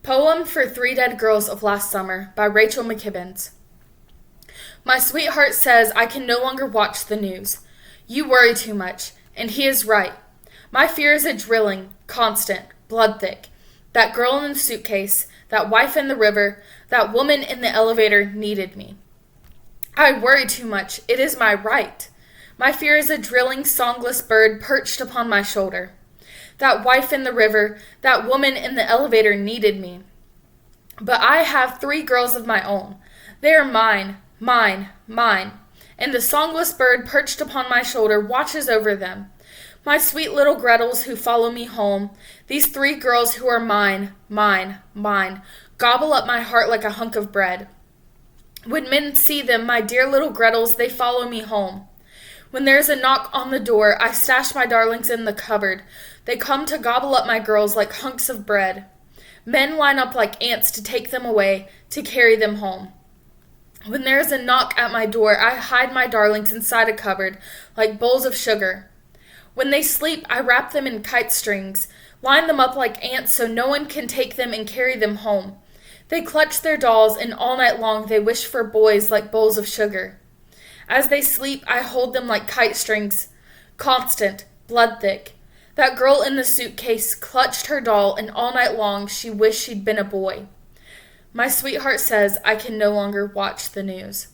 Poem for Three Dead Girls of Last Summer by Rachel McKibbins. My sweetheart says I can no longer watch the news. You worry too much, and he is right. My fear is a drilling, constant, blood thick. That girl in the suitcase, that wife in the river, that woman in the elevator needed me. I worry too much. It is my right. My fear is a drilling, songless bird perched upon my shoulder. That wife in the river, that woman in the elevator needed me. But I have three girls of my own. They are mine, mine, mine. And the songless bird perched upon my shoulder watches over them. My sweet little Gretels who follow me home, these three girls who are mine, mine, mine, gobble up my heart like a hunk of bread. When men see them, my dear little Gretels, they follow me home. When there is a knock on the door, I stash my darlings in the cupboard. They come to gobble up my girls like hunks of bread. Men line up like ants to take them away, to carry them home. When there is a knock at my door, I hide my darlings inside a cupboard, like bowls of sugar. When they sleep, I wrap them in kite strings, line them up like ants so no one can take them and carry them home. They clutch their dolls, and all night long they wish for boys like bowls of sugar. As they sleep, I hold them like kite strings, constant, blood thick. That girl in the suitcase clutched her doll, and all night long she wished she'd been a boy. My sweetheart says I can no longer watch the news.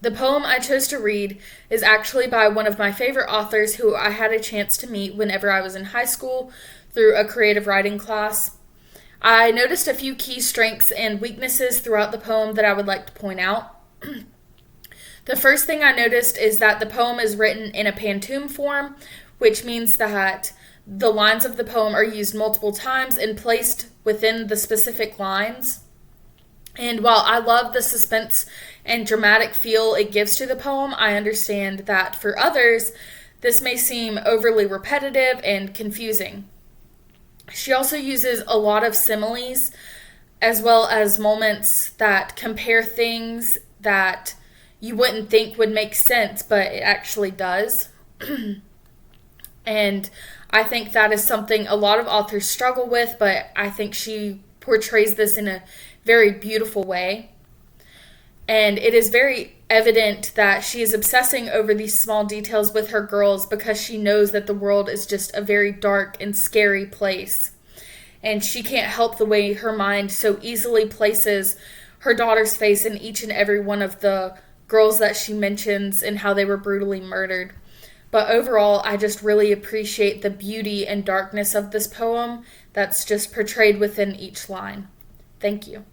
The poem I chose to read is actually by one of my favorite authors who I had a chance to meet whenever I was in high school through a creative writing class. I noticed a few key strengths and weaknesses throughout the poem that I would like to point out. The first thing I noticed is that the poem is written in a pantoum form, which means that the lines of the poem are used multiple times and placed within the specific lines. And while I love the suspense and dramatic feel it gives to the poem, I understand that for others, this may seem overly repetitive and confusing. She also uses a lot of similes, as well as moments that compare things that you wouldn't think would make sense, but it actually does. And I think that is something a lot of authors struggle with, but I think she portrays this in a very beautiful way. And it is very evident that she is obsessing over these small details with her girls because she knows that the world is just a very dark and scary place. And she can't help the way her mind so easily places her daughter's face in each and every one of the girls that she mentions and how they were brutally murdered. But overall, I just really appreciate the beauty and darkness of this poem that's just portrayed within each line. Thank you.